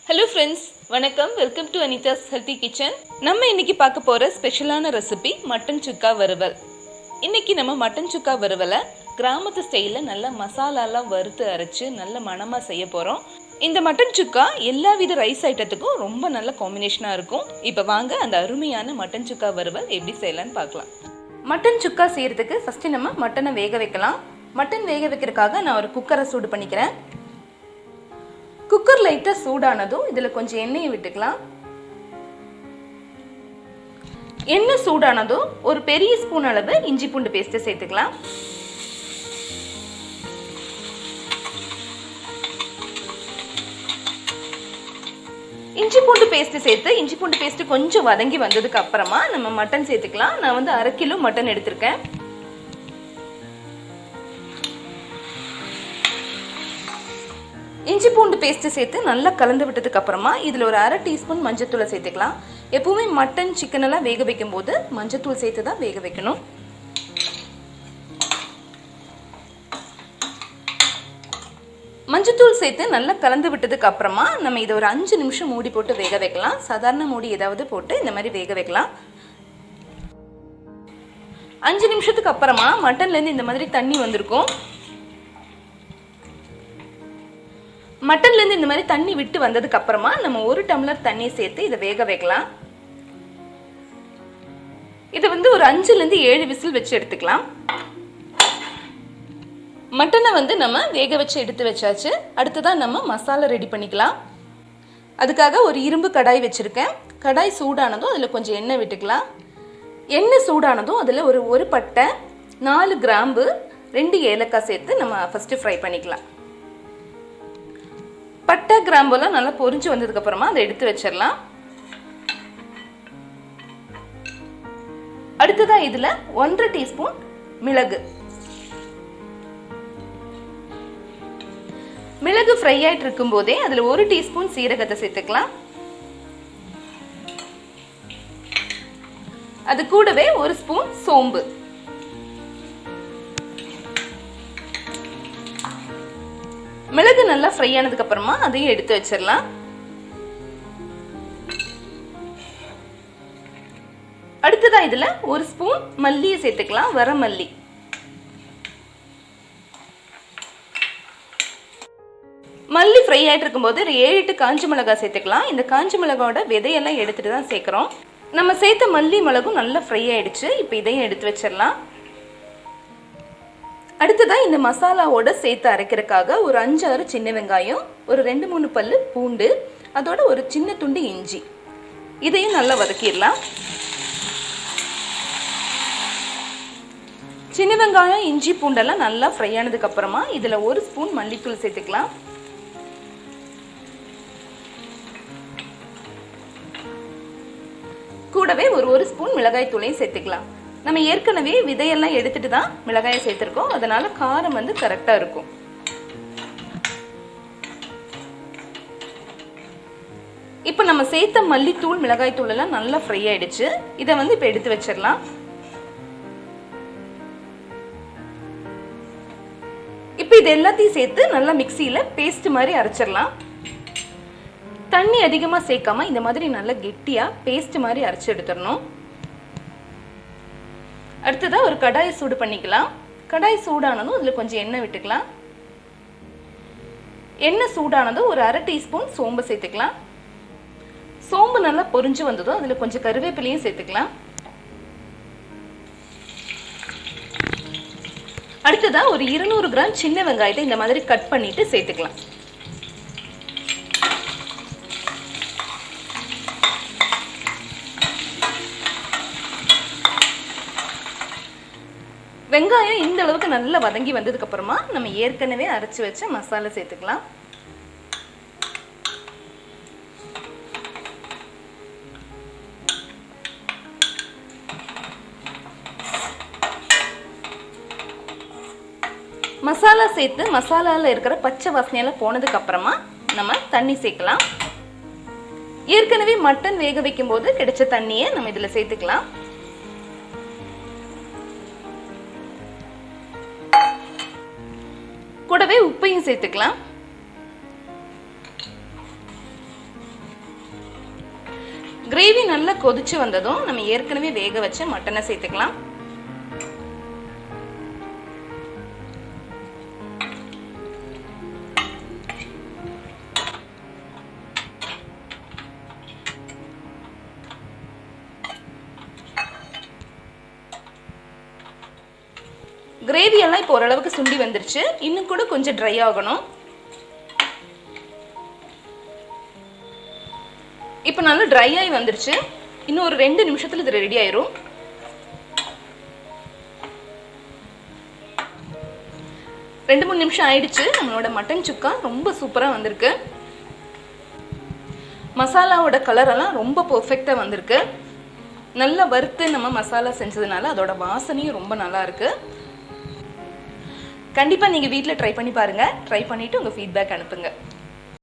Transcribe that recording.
Hello friends, வணக்கம். Welcome to Anitha's healthy kitchen. நம்ம இன்னைக்கு பார்க்க போற ஸ்பெஷலான ரெசிபி மட்டன் சுக்கா வறுவல். இன்னைக்கு நம்ம மட்டன் சுக்கா வறுவலை கிராமத்து ஸ்டைல்ல நல்ல மசாலாலாம் வறுத்து அரைச்சு நல்ல மணமா செய்ய போறோம். இந்த மட்டன் சுக்கா எல்லா வித ரைஸ் ஐட்டத்துக்கும் ரொம்ப நல்ல காம்பினேஷனா இருக்கும். இப்போ வாங்க அந்த அருமையான மட்டன் சுக்கா வறுவல் எப்படி செய்யலாம்னு பார்க்கலாம். மட்டன் சுக்கா செய்யறதுக்கு ஃபர்ஸ்ட் நம்ம மட்டனை வேக வைக்கலாம். மட்டன் வேக வைக்கிறதுக்காக நான் ஒரு குக்கரை சூடு பண்ணிக்கிறேன். குக்கர் லைட்டா சூடானதும் இதுல கொஞ்சம் எண்ணெயை விட்டுக்கலாம். எண்ணெய் சூடானதும் ஒரு பெரிய ஸ்பூன் அளவு இஞ்சி பூண்டு பேஸ்ட் சேர்த்துக்கலாம். இஞ்சி பூண்டு பேஸ்ட் சேர்த்து இஞ்சி பூண்டு பேஸ்ட் கொஞ்சம் வதங்கி வந்ததுக்கு அப்புறமா நம்ம மட்டன் சேர்த்துக்கலாம். நான் வந்து 1/2 கிலோ மட்டன் எடுத்திருக்கேன். இஞ்சி பூண்டு பேஸ்ட் சேர்த்து நல்லா கலந்து விட்டதுக்கு அப்புறமா இதுல ஒரு 1/2 டீஸ்பூன் மஞ்சத்தூளை சேர்த்துக்கலாம். எப்பவுமே மட்டன் சிக்கன் எல்லாம் வேக வைக்கும் போது மஞ்சத்தூள் சேர்த்து தான் வேக வைக்கணும். மஞ்சத்தூள் சேர்த்து நல்லா கலந்து விட்டதுக்கு அப்புறமா நம்ம இதை ஒரு 5 நிமிஷம் மூடி போட்டு வேக வைக்கலாம். சாதாரண மூடி ஏதாவது போட்டு இந்த மாதிரி வேக வைக்கலாம். 5 நிமிஷத்துக்கு அப்புறமா மட்டன்ல இருந்து இந்த மாதிரி தண்ணி வந்திருக்கும். மட்டன்ல இருந்து இந்த மாதிரி தண்ணி விட்டு வந்ததுக்கு அப்புறமா நம்ம 1 டம்ளர் தண்ணி சேர்த்து இதை வேக வைக்கலாம். இதை வந்து ஒரு 5ல இருந்து 7 விசில் வச்சு எடுத்துக்கலாம். மட்டனை வந்து நம்ம வேக வச்சு எடுத்து வச்சாச்சு. அடுத்ததான் நம்ம மசாலா ரெடி பண்ணிக்கலாம். அதுக்காக ஒரு இரும்பு கடாய் வச்சிருக்கேன். கடாய் சூடானதும் அதில் கொஞ்சம் எண்ணெய் விட்டுக்கலாம். எண்ணெய் சூடானதும் அதில் ஒரு பட்டை, 4 கிராம்பு, 2 ஏலக்காய் சேர்த்து நம்ம ஃபர்ஸ்ட் ஃப்ரை பண்ணிக்கலாம். பட்டை கிராம்பெல்லாம் நல்லா பொரிஞ்சு வந்ததுக்கு அப்புறமா அதை எடுத்து வச்சிடலாம். அடுத்ததா இதுல 1/2 டீஸ்பூன் மிளகு. மிளகு ஃப்ரை ஆயிட்டு இருக்கும் போதே அதுல 1 டீஸ்பூன் சீரகத்தை சேர்த்துக்கலாம். அது கூடவே 1 ஸ்பூன் சோம்பு. மிளகு நல்லா ஃப்ரை ஆனதுக்கு அப்புறமா அதையும் எடுத்து வச்சிடலாம். அடுத்ததா இதுல 1 ஸ்பூன் மல்லியை சேர்த்துக்கலாம். வரமல்லி. மல்லி ஃப்ரை ஆயிட்டு இருக்கும்போது 7-8 காஞ்ச மிளகாய் சேர்த்துக்கலாம். இந்த காஞ்ச மிளகாயோட விதையெல்லாம் எடுத்துட்டு தான் சேர்க்கிறோம். நம்ம சேர்த்த மல்லி மிளகும் நல்லா ஃப்ரை ஆயிடுச்சு. இப்போ இதையும் எடுத்து வச்சிடலாம். அடுத்ததா இந்த மசாலாவோட சேர்த்து அரைக்கிறதுக்காக ஒரு 5-6 சின்ன வெங்காயம், ஒரு 2-3 பல்லு பூண்டு, அதோட ஒரு சின்ன துண்டு இஞ்சி, இதையும் நல்லா வதக்கிடலாம். சின்ன வெங்காயம், இஞ்சி, பூண்டெல்லாம் நல்லா ஃப்ரை ஆனதுக்கு அப்புறமா இதுல 1 ஸ்பூன் மல்லித்தூள் சேர்த்துக்கலாம். கூடவே ஒரு ஸ்பூன் மிளகாய் தூளையும் சேர்த்துக்கலாம். நம்ம ஏற்கனவே விதையெல்லாம் எடுத்துட்டு தான் மிளகாயை சேர்த்திருக்கோம். அதனால காரம் வந்து கரெக்டா இருக்கும். இப்போ நம்ம சேர்த்த மல்லித்தூள், மிளகாய் தூள் எல்லாம் நல்லா ஃப்ரை ஆயிடுச்சு. இதை வந்து இப்போ எடுத்து வச்சிடலாம். இப்போ இது எல்லாத்தையும் சேர்த்து நல்லா மிக்சியில பேஸ்ட் மாதிரி அரைச்சிடலாம். தண்ணி அதிகமா சேர்க்காம இந்த மாதிரி நல்லா கெட்டியா பேஸ்ட் மாதிரி அரைச்சு எடுத்துடணும். அடுத்ததா ஒரு கடாயை சூடு பண்ணிக்கலாம். கடாய் சூடானதும் அதுல கொஞ்சம் எண்ணெய் விட்டுக்கலாம். எண்ணெய் சூடானதும் ஒரு 1/2 டீஸ்பூன் சோம்பு சேர்த்துக்கலாம். சோம்பு நல்லா பொரிஞ்சு வந்ததும் அதுல கொஞ்சம் கருவேப்பிலையும் சேர்த்துக்கலாம். அடுத்ததா ஒரு 200 கிராம் சின்ன வெங்காயத்தை இந்த மாதிரி கட் பண்ணிட்டு சேர்த்துக்கலாம். வெங்காயம் இந்த அளவுக்கு நல்லா வதங்கி வந்ததுக்கு அப்புறமா நம்ம ஏற்கனவே அரைச்சு வச்ச மசாலா சேர்த்துக்கலாம். மசாலா சேர்த்து மசாலால இருக்கிற பச்சை வாசனையெல்லாம் போனதுக்கு அப்புறமா நம்ம தண்ணி சேர்க்கலாம். ஏற்கனவே மட்டன் வேக வைக்கும் போது கிடைச்ச தண்ணியை நம்ம இதுல சேர்த்துக்கலாம். கூடவே உப்பையும் சேர்த்துக்கலாம். கிரேவி நல்லா கொதிச்சு வந்ததும் நம்ம ஏற்கனவே வேக வச்ச மட்டனை சேர்த்துக்கலாம். கிரேவி எல்லாம் இப்போ ஓரளவுக்கு சுண்டி வந்துருச்சு. இன்னும் கூட கொஞ்சம் ட்ரை ஆகணும். இப்போ நல்லா ட்ரை ஆகி வந்துருச்சு. இன்னும் ஒரு 2 நிமிஷத்துல இது ரெடி ஆயிரும். ரெண்டு 3 நிமிஷம் ஆயிடுச்சு. நம்மளோட மட்டன் சுக்கா ரொம்ப சூப்பரா வந்திருக்கு. மசாலாவோட கலர் எல்லாம் ரொம்ப பெர்ஃபெக்ட்டா வந்திருக்கு. நல்லா வறுத்து நம்ம மசாலா செஞ்சதுனால அதோட வாசனையும் ரொம்ப நல்லா இருக்கு. கண்டிப்பா நீங்க வீட்ல ட்ரை பண்ணி பாருங்க. ட்ரை பண்ணிட்டு உங்க ஃபீட்பேக் அனுப்புங்க.